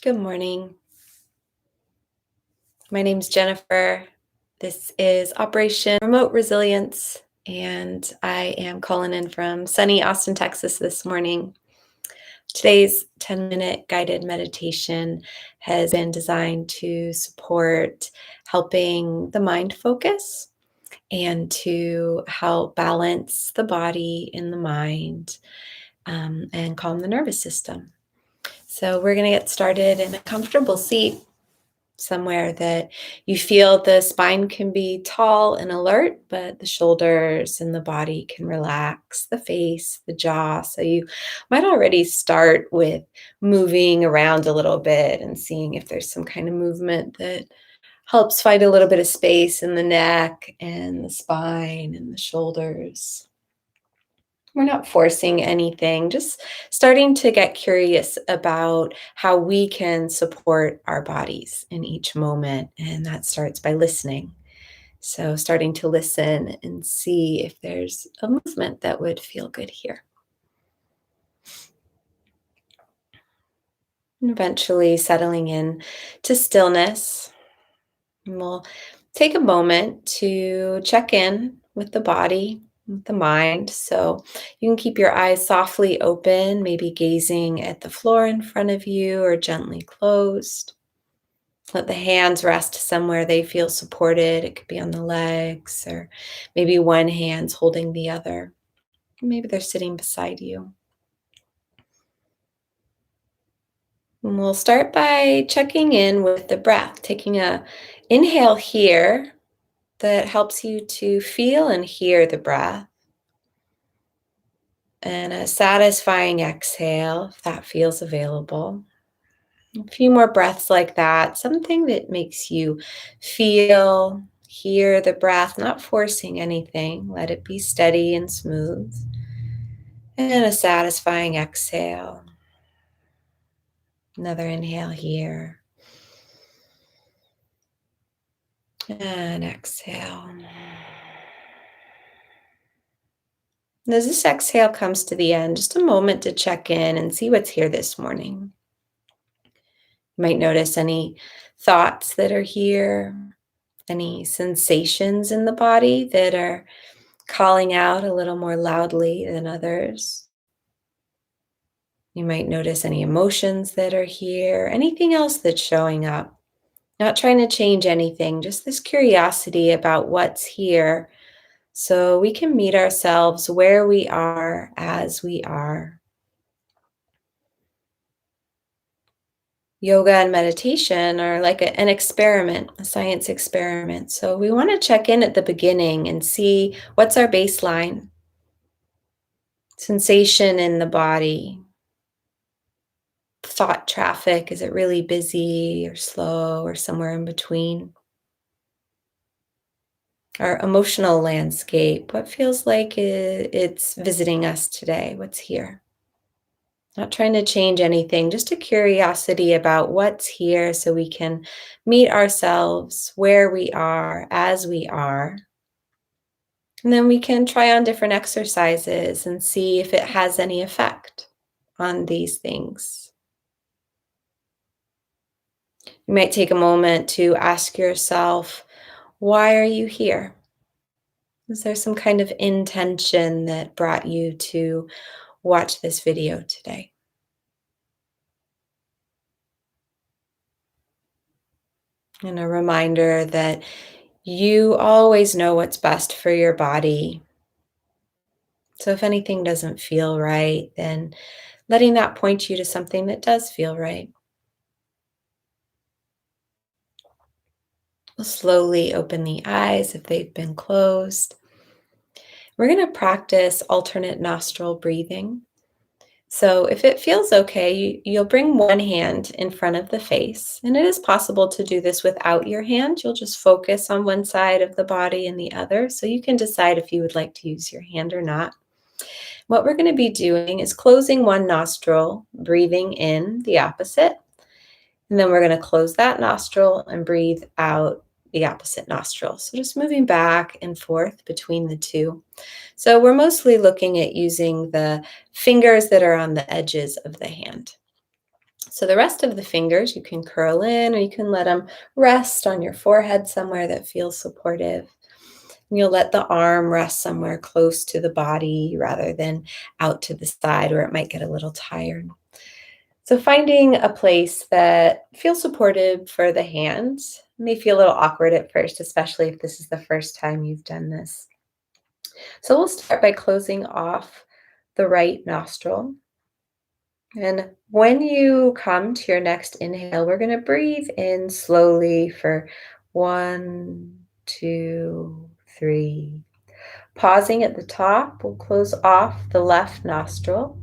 Good morning. My name's Jennifer. This is Operation Remote Resilience, and I am calling in from sunny Austin, Texas this morning. Today's 10-minute guided meditation has been designed to support helping the mind focus and to help balance the body and the mind and calm the nervous system. So, we're going to get started in a comfortable seat somewhere that you feel the spine can be tall and alert, but the shoulders and the body can relax, the face, the jaw. So you might already start with moving around a little bit and seeing if there's some kind of movement that helps find a little bit of space in the neck and the spine and the shoulders. We're not forcing anything, just starting to get curious about how we can support our bodies in each moment. And that starts by listening. So, starting to listen and see if there's a movement that would feel good here. And eventually settling in to stillness. And we'll take a moment to check in with the body, with the mind. So you can keep your eyes softly open, maybe gazing at the floor in front of you or gently closed. Let the hands rest somewhere they feel supported. It could be on the legs, or maybe one hand's holding the other. Maybe they're sitting beside you. And we'll start by checking in with the breath, taking a inhale here that helps you to feel and hear the breath. And a satisfying exhale, if that feels available. A few more breaths like that, something that makes you feel, hear the breath, not forcing anything. Let it be steady and smooth. And a satisfying exhale. Another inhale here. And exhale. And as this exhale comes to the end, just a moment to check in and see what's here this morning. You might notice any thoughts that are here, any sensations in the body that are calling out a little more loudly than others. You might notice any emotions that are here, anything else that's showing up. Not trying to change anything, just this curiosity about what's here so we can meet ourselves where we are as we are. Yoga and meditation are like an experiment, a science experiment. So we want to check in at the beginning and see what's our baseline sensation in the body. Thought traffic, is it really busy or slow or somewhere in between? Our emotional landscape, what feels like it's visiting us today? What's here? Not trying to change anything, just a curiosity about what's here so we can meet ourselves where we are as we are. And then we can try on different exercises and see if it has any effect on these things. You might take a moment to ask yourself, why are you here? Is there some kind of intention that brought you to watch this video today? And a reminder that you always know what's best for your body. So if anything doesn't feel right, then letting that point you to something that does feel right. We'll slowly open the eyes if they've been closed. We're going to practice alternate nostril breathing. So if it feels okay, you'll bring one hand in front of the face. And it is possible to do this without your hand. You'll just focus on one side of the body and the other. So you can decide if you would like to use your hand or not. What we're going to be doing is closing one nostril, breathing in the opposite. And then we're going to close that nostril and breathe out the opposite nostril. So just moving back and forth between the two. So we're mostly looking at using the fingers that are on the edges of the hand. So the rest of the fingers you can curl in or you can let them rest on your forehead somewhere that feels supportive. And you'll let the arm rest somewhere close to the body rather than out to the side where it might get a little tired. So finding a place that feels supportive for the hands may feel a little awkward at first, especially if this is the first time you've done this. So we'll start by closing off the right nostril. And when you come to your next inhale, we're going to breathe in slowly for 1, 2, 3. Pausing at the top, we'll close off the left nostril.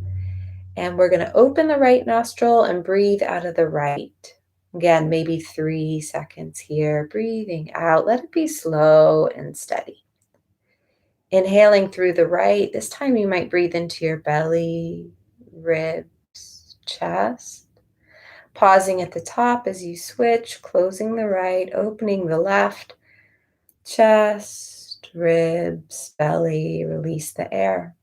And we're going to open the right nostril and breathe out of the right. Again, maybe 3 seconds here. Breathing out. Let it be slow and steady. Inhaling through the right. This time you might breathe into your belly, ribs, chest. Pausing at the top as you switch, closing the right, opening the left, chest, ribs, belly. Release the air.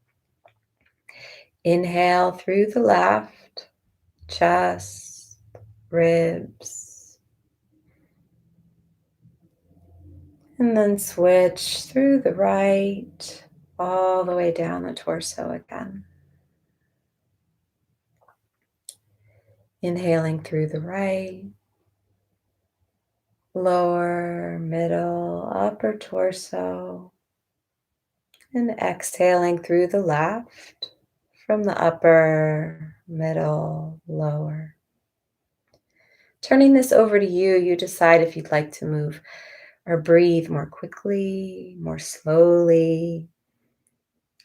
Inhale through the left, chest, ribs, and then switch through the right, all the way down the torso again. Inhaling through the right, lower, middle, upper torso, and exhaling through the left from the upper, middle, lower. Turning this over to you, you decide if you'd like to move or breathe more quickly, more slowly.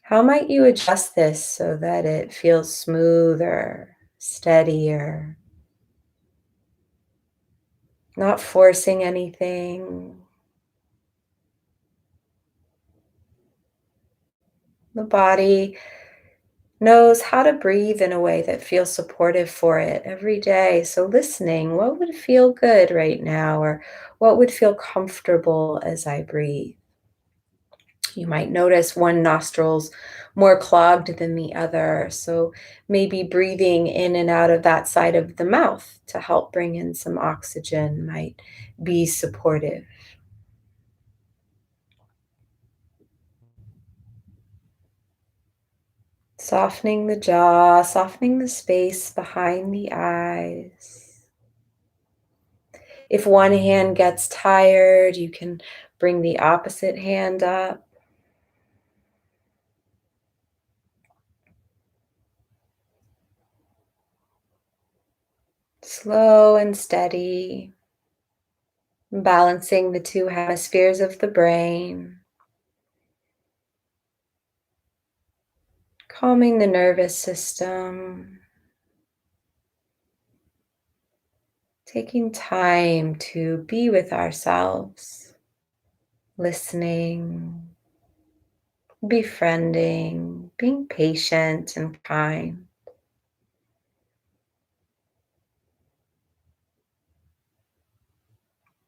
How might you adjust this so that it feels smoother, steadier, not forcing anything? The body knows how to breathe in a way that feels supportive for it every day. So listening, what would feel good right now, or what would feel comfortable as I breathe? You might notice one nostril's more clogged than the other. So maybe breathing in and out of that side of the mouth to help bring in some oxygen might be supportive. Softening the jaw, softening the space behind the eyes. If one hand gets tired, you can bring the opposite hand up. Slow and steady, balancing the two hemispheres of the brain, calming the nervous system, taking time to be with ourselves, listening, befriending, being patient and kind.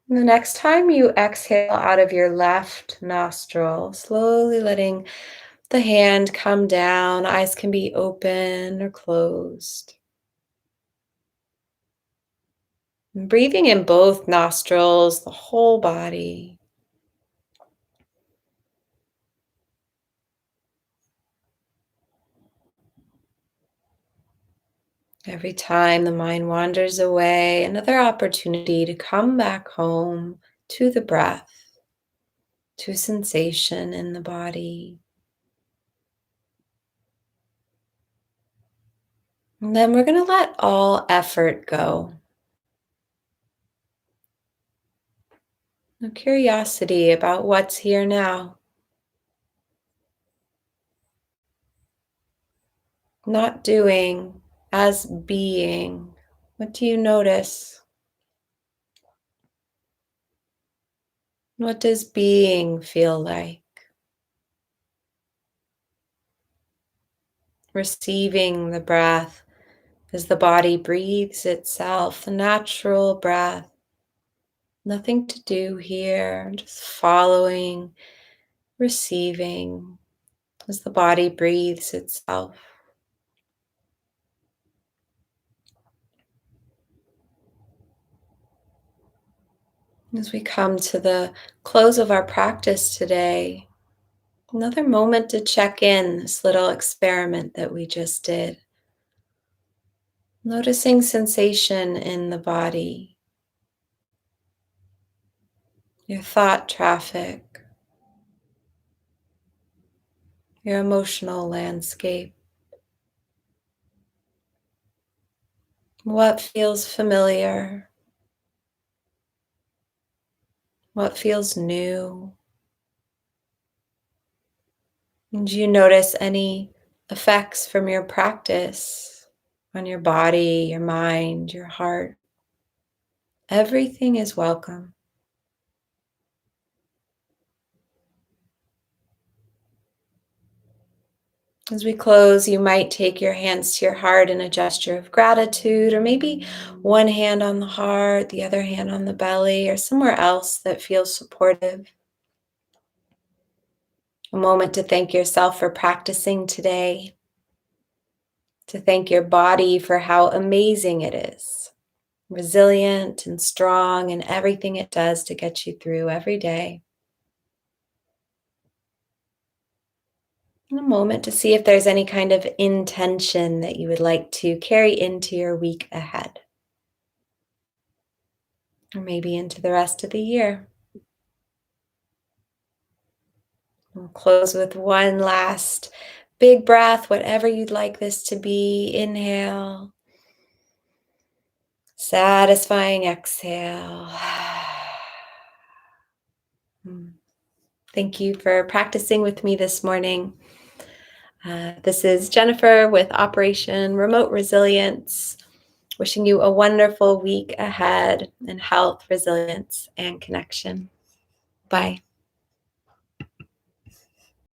And the next time you exhale out of your left nostril, slowly letting the hand come down, eyes can be open or closed. And breathing in both nostrils, the whole body. Every time the mind wanders away, another opportunity to come back home to the breath, to sensation in the body. And then we're going to let all effort go. No curiosity about what's here now. Not doing, as being. What do you notice? What does being feel like? Receiving the breath as the body breathes itself, the natural breath. Nothing to do here, just following, receiving as the body breathes itself. As we come to the close of our practice today, another moment to check in this little experiment that we just did. Noticing sensation in the body, your thought traffic, your emotional landscape. What feels familiar? What feels new? And do you notice any effects from your practice on your body, your mind, your heart? Everything is welcome. As we close, you might take your hands to your heart in a gesture of gratitude, or maybe one hand on the heart, the other hand on the belly, or somewhere else that feels supportive. A moment to thank yourself for practicing today, to thank your body for how amazing it is, resilient and strong, and everything it does to get you through every day. And a moment to see if there's any kind of intention that you would like to carry into your week ahead, or maybe into the rest of the year. We'll close with one last big breath, whatever you'd like this to be. Inhale, satisfying exhale. Thank you for practicing with me this morning. This is Jennifer with Operation Remote Resilience, wishing you a wonderful week ahead in health, resilience, and connection. Bye.